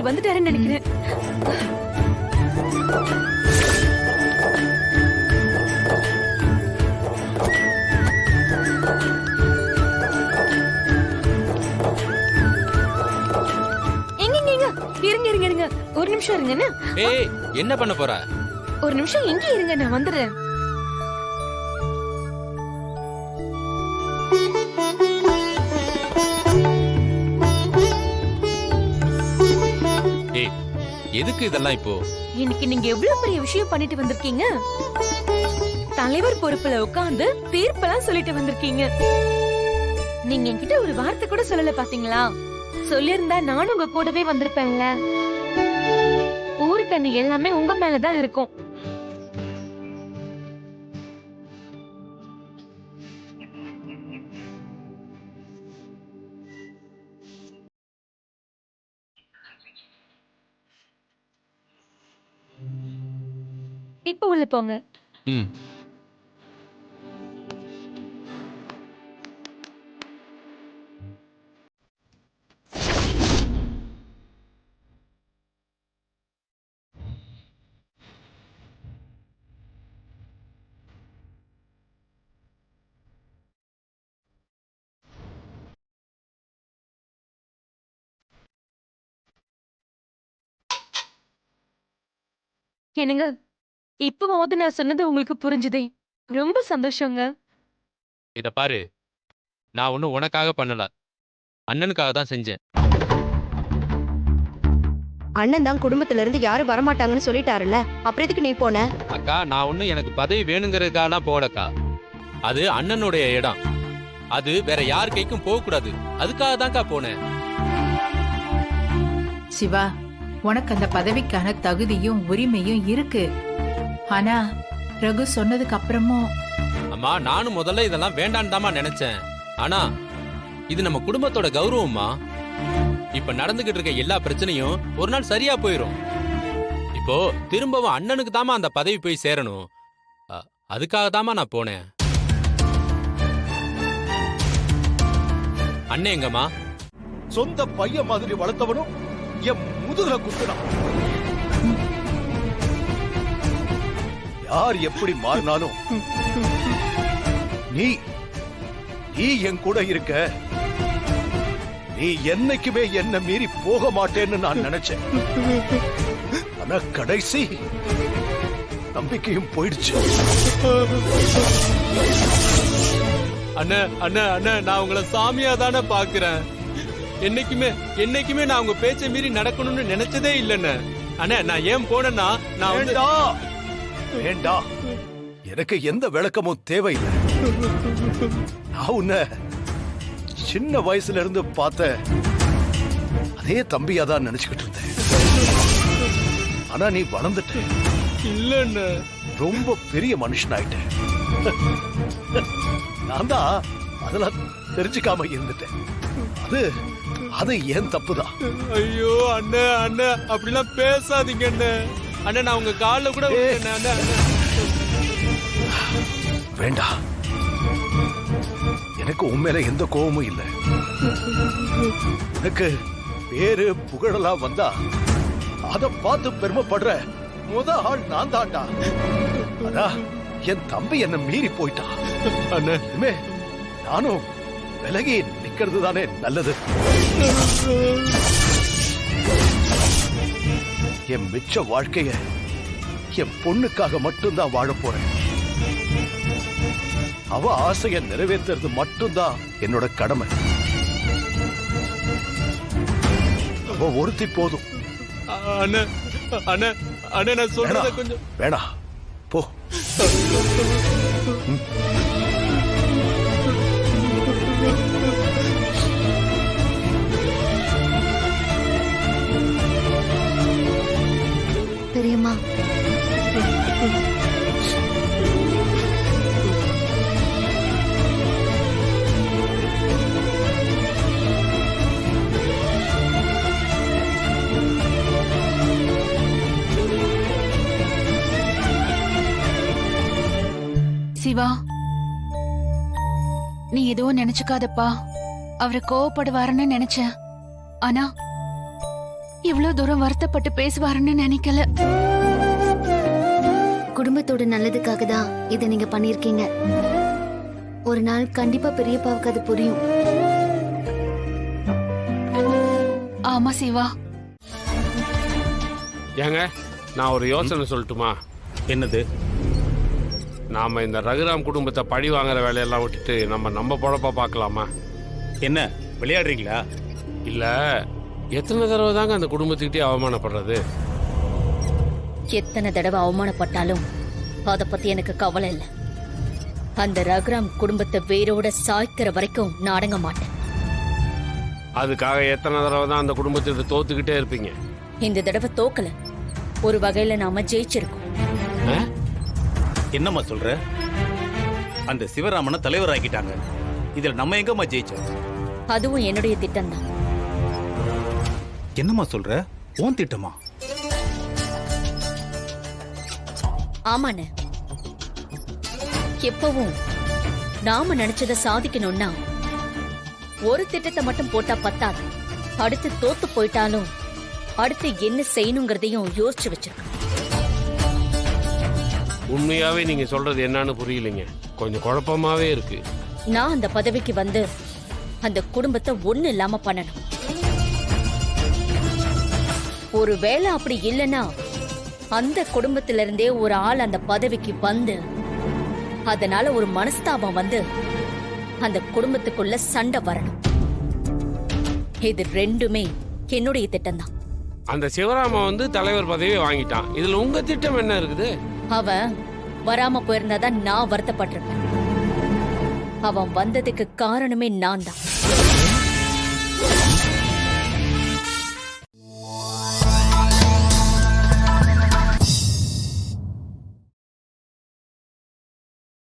வந்துட்டாருன்னு நினைக்கிறேன். இருங்க ஒரு நிமிஷம் இருங்க. ஏய் என்ன பண்ண போற? ஒரு நிமிஷம் எங்க இருங்க, நான் வந்துடுறேன். ஏய் எதுக்கு இதெல்லாம் இப்போ? இன்னைக்கு நீங்க எவ்வளவு பெரிய விஷயம் பண்ணிட்டு வந்திருக்கீங்க. தலைவர் பொறுப்புல உட்கார்ந்து தீர்ப்பெல்லாம் சொல்லிட்டு வந்திருக்கீங்க. நீங்க என்கிட்ட ஒரு வார்த்தை கூட சொல்லல பாத்தீங்களா? சொல்லிருந்தா நானும் உங்க கூடவே வந்திருப்பேன்ல. ஊரு கண்ணு எல்லாமே உங்க மேலதான் இருக்கும். இப்ப உள்ள போங்க. என்னங்க, இப்பவாவது நான் சொன்னது உங்களுக்கு புரிஞ்சுதே. ரொம்ப சந்தோஷங்க. இத பாரு, நான் ஒன்னும் உனக்காக பண்ணல, அண்ணனுக்காக தான் செஞ்சேன். அண்ணன் தான் குடும்பத்துல இருந்து யாரும் வரமாட்டாங்கன்னு சொல்லிட்டாருல்ல, அப்புறம் எதுக்கு நீ போன? அக்கா நான் ஒன்னும் எனக்கு பதவி வேணுங்கிறதுக்காக போலக்கா. அது அண்ணனுடைய இடம், அது வேற யார் கைக்கும் போக கூடாது, அதுக்காக தான்க்கா போனேன். சிவா, உனக்கு அந்த பதவிக்கான தகுதியும் உரிமையும் இருக்கு. ஆனா ரகு சொன்னதுக்கு அப்புறமும் அம்மா நானும் முதல்ல இதெல்லாம் வேண்டான்னு தாமா நினைச்சேன். ஆனா இது நம்ம குடும்பத்தோட கௌரவம்மா. இப்ப நடந்துகிட்டு இருக்க எல்லா பிரச்சனையும் ஒரு நாள் சரியா போயிரும். இப்போ திரும்பவும் அண்ணனுக்கு தாமா அந்த பதவி போய் சேரணும், அதுக்காக தாமா நான் போனேன். அண்ணே எங்கம்மா? சொந்த பையன் மாதிரி வளர்த்தவனும் என் முதுகுல குத்துறான். யார் எப்படி மாறினாலும் நீ என் கூட இருக்க. நீ என்னைக்குமே என்ன மீறி போக மாட்டேன்னு நான் நினைச்சேன். ஆனா கடைசி நம்பிக்கையும் போயிடுச்சு. அண்ணா அண்ணா அண்ணா, நான் உங்களை சாமியா தானே பாக்குறேன். என்னைக்குமே நான் உங்க பேச்சை மீறி நடக்கணும்னு நினைச்சதே இல்லைன்னு. அண்ணா நான் ஏன் போனேன்னா, நான் வேண்டாம், எனக்கு எந்த விளக்கமும் தேவையில்லை. நான் உன்னை சின்ன வயசுல இருந்து பார்த்த அதே தம்பியா தான் நினைச்சுக்கிட்டு இருந்தேன். ஆனா நீ வளர்ந்துட்ட. இல்லன்னு ரொம்ப பெரிய மனுஷன் ஆயிட்ட. நான் தான் அதெல்லாம் தெரிஞ்சுக்காம இருந்துட்டேன். அது ஏன் தப்புதான். ஐயோ அண்ணா அண்ணா, அப்படிலாம் பேசாதீங்க அண்ணா. அண்ணா நான் உங்க கால்ல கூட வேண்டாம், எனக்கு உண்மையில எந்த கோபமும் இல்லை. எனக்கு பேரு புகழலாம் வந்தா அத பார்த்து பெருமைப்படுற முத ஆள் நான் தாண்டா. ஆனா என் தம்பி என்ன மீறி போயிட்டான். அண்ணா இனிமே நானும் விலகி நிக்கிறது தானே நல்லது. என் மிச்ச வாழ்க்கைய என் பொண்ணுக்காக மட்டும்தான் வாழ போறேன். அவ ஆசைய நிறைவேற்றுறது மட்டும்தான் என்னோட கடமை. அவ ஒருத்தி போதும். அண்ணா அண்ணா அண்ணா, நான் சொல்றத கொஞ்சம் வேணாம் போ. பெரியம்மா, சிவா, நீ எதுவும் நினைச்சுக்காதப்பா. அவரை கோவப்படுவாருன்னு நினைச்சேன். ஆனா இவ்ளோ தூரம் வருத்தப்பட்டு பேசுவாருன்னு நினைக்கல. குடும்பத்தோட நல்லதுக்காக தான் இதை நீங்க பண்ணிருக்கீங்க. ஒரு நாள் கண்டிப்பா பெரியப்பாவுக்கு அது புரியும். ஆமா சிவா, ஏங்க நான் ஒரு யோசனை சொல்லட்டுமா? என்னது? நாம இந்த ரகுராம் குடும்பத்தை பழி வாங்குற வேலையெல்லாம் விட்டுட்டு நம்ம பொழப்ப பார்க்கலாமா? என்ன விளையாடுறீங்களா? இல்ல எத்தனை தடவை தாங்க அந்த குடும்பத்துக்கிட்டே அவமானப்படுறது? எத்தனை தடவை அவமானப்பட்டாலும் அத பத்தி எனக்கு கவலை இல்ல. அந்த ரகுராம் குடும்பத்தை வேரோட சாய்க்கிற வரைக்கும் நான் அடங்க மாட்டேன். அதுக்காக எத்தனை தடவை தான் அந்த குடும்பத்துக்கு தோத்துக்கிட்டே இருப்பீங்க? இந்த தடவை தோக்கல, ஒரு வகையில நாம ஜெயிச்சிருக்கோம். என்னம்மா சொல்ற? அந்த சிவராமனை தலைவர் ஆக்கிட்டாங்க. இதுல நம்ம எங்கம்மா ஜெயிச்சோம்? அதுவும் என்னுடைய திட்டம் தான். என்னம்மா சொல்ற? உன் திட்டமா? ஆமாண்ண, எப்பவும் நாம நினைச்சதை சாதிக்கணும்னா ஒரு திட்டத்தை மட்டும் போட்டா பத்தாது. அடுத்து தோத்து போயிட்டாலும் அடுத்து என்ன செய்யணுங்கிறதையும் யோசிச்சு வச்சிருக்கோம். உண்மையாவே நீங்க சொல்றது என்னன்னு புரியலைங்க. கொஞ்சம் குழப்பமாவே இருக்கு. நான் அந்த பதவிக்கு வந்து அந்த குடும்பத்தை ஒண்ணு இல்லாம பண்ணணும். ஒருவேளை அப்படி இல்லைன்னா அந்த குடும்பத்திலிருந்தே ஒரு ஆள் அந்த பதவிக்கு வந்து அதனால ஒரு மனஸ்தாபம் வந்து அந்த குடும்பத்துக்குள்ள சண்டை வரணும். இது ரெண்டுமே என்னுடைய திட்டம் தான். அந்த சிவராமன் வந்து தலைவர் பதவியை வாங்கிட்டான். இதுல உங்க திட்டம் என்ன இருக்குது? அவன் வராம போயிருந்தாதான் நான் வருத்தப்பட்டிருப்பேன். அவன் வந்ததுக்கு காரணமே நான் தான்.